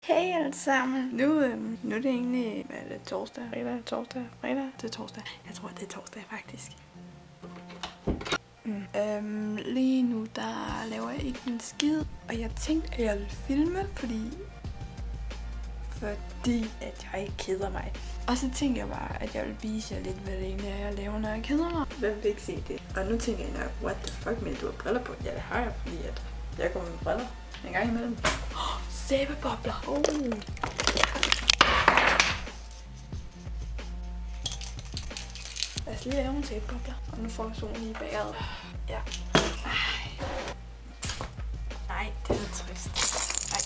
Hey alle sammen. Nu er det egentlig, hvad er det, torsdag? Fredag? Det er torsdag. Jeg tror, det er torsdag faktisk. Lige nu, der laver jeg ikke en skid. Og jeg tænkte, at jeg ville filme, fordi at jeg ikke keder mig. Og så tænkte jeg bare, at jeg vil vise jer lidt, hvad det egentlig er, jeg laver, når jeg keder mig. Hvem vil ikke se det? Og nu tænker jeg nok, what the fuck, men du har briller på? Ja, det har jeg, fordi at jeg går med briller en gang imellem. Sæbebobler! Lad os lige lave nogle sæbebobler. Og nu får jeg solen lige bagad. Ja. Nej, det er trist. Nej.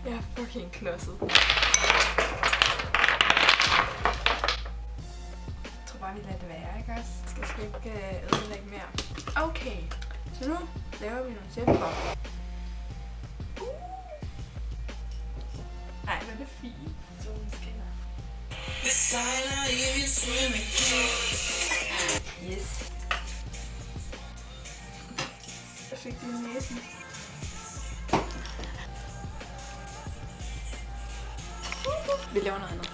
Jeg er fucking klodset. Jeg tror bare, vi lader det være, ikke også? Jeg skal ikke ødelægge mere. Okay, så nu laver vi nogle sæbebobler. Ej, hvor er det fint. Solen skinner. Yes. Jeg fik det i næsen. Vi laver noget andet.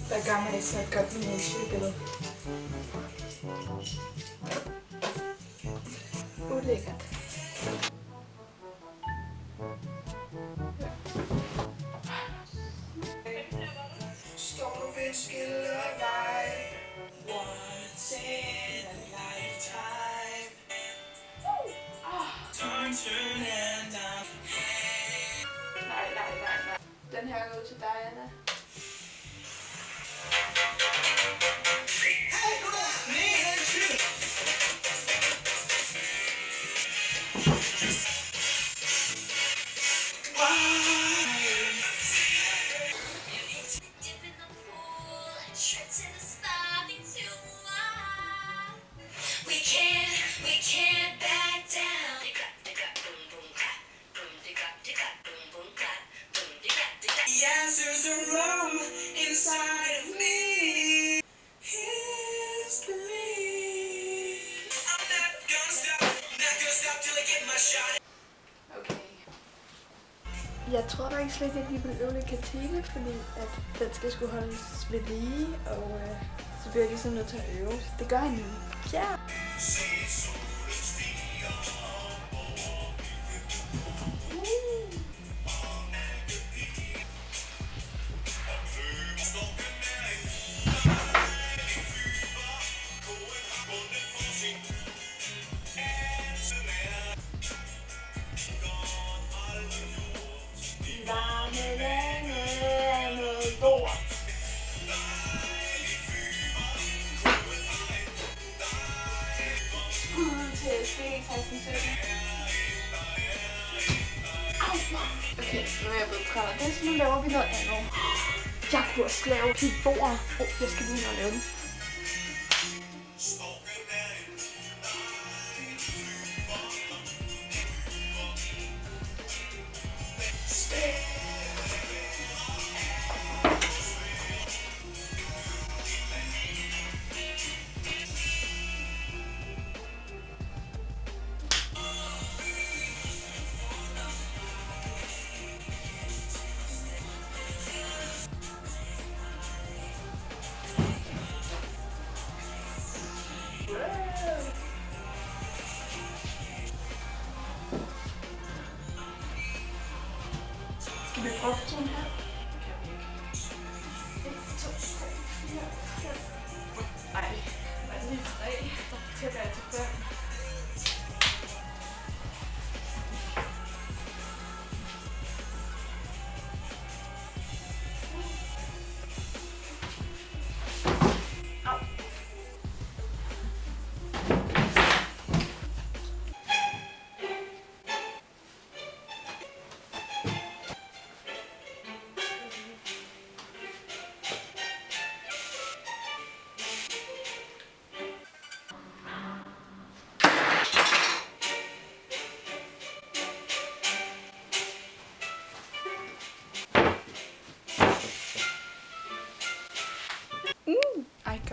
Der gør mig så godt med en cykelbillede. Ulækkert. Nej. Den her går ud til dig, Anna. Jeg tror faktisk slet ikke, at de vil øve lidt katene, fordi at den skal skulle holdes ved lige, og så bliver jeg ligesom nødt til at øve. Det gør han jo. Ja! Okay, nu er jeg blevet træt af det, så nu laver vi noget andet. Jeg kunne også lave pigboer. Jeg skal lige nå at lave den. Skal vi prøve sådan her? Det kan vi ikke. 1, 2, 3, 4, 5. Ej, hvad er lige 3? Så tæller jeg til 5.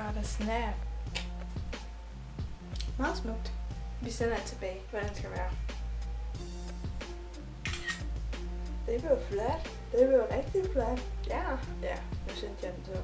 got a snap. Meget smukt. Vi sender det tilbage, hvordan det skal være. Det blev flat. Det blev rigtig flat. Ja. Ja, nu sendte jeg den så.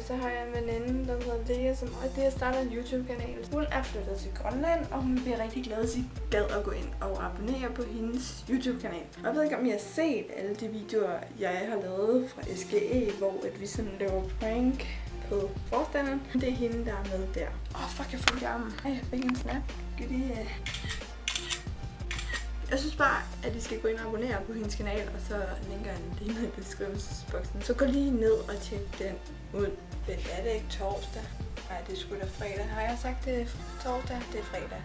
Så har jeg en veninde, der hedder Lea, som også har startet en YouTube-kanal. Hun er flyttet til Grønland, og hun bliver rigtig glad, hvis I gad at gå ind og abonnere på hendes YouTube-kanal. Og jeg ved ikke, om I har set alle de videoer, jeg har lavet fra SGE, hvor vi sådan laver prank på forstanderen. Det er hende, der er med der. Fuck, jeg fik armen. Jeg fik en snap. Jeg synes bare, at I skal gå ind og abonnere på hendes kanal, og så linker jeg den i beskrivelsesboksen. Så gå lige ned og tjek den ud. Men er det ikke torsdag? Nej, det er sgu da fredag. Har jeg sagt, det er torsdag? Det er fredag.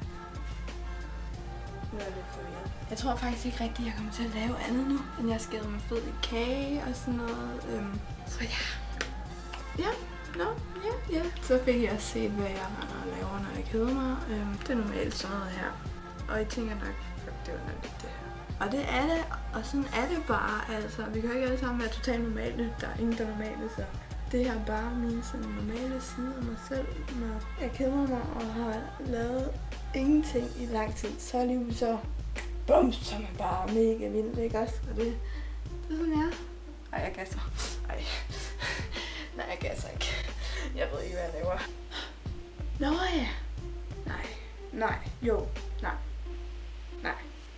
Nu er jeg lidt forvirret. Jeg tror faktisk ikke rigtigt, at jeg kommer til at lave andet nu, end jeg skal med fed i kage og sådan noget. Så ja. Ja. Så fik jeg set, hvad jeg render og laver, når jeg keder mig. Det er normalt sådan noget her. Og I tænker nok, det var nok lidt det her. Og det er det, og sådan er det bare, altså. Vi kan jo ikke alle sammen være totalt normale. Der er ingen, der er normale, så det her er bare min sådan normale side af mig selv, når jeg keder mig og har lavet ingenting i lang tid. Så lige så bum, så er man bare mega vild, ikke også? Og det er sådan, ja. Ej, jeg gasser. Ej. Nej, jeg gasser ikke. Jeg ved ikke, hvad jeg laver. Nå ja. Nej. Jo. Nej.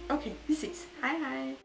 Okay, vi ses. Hej hej.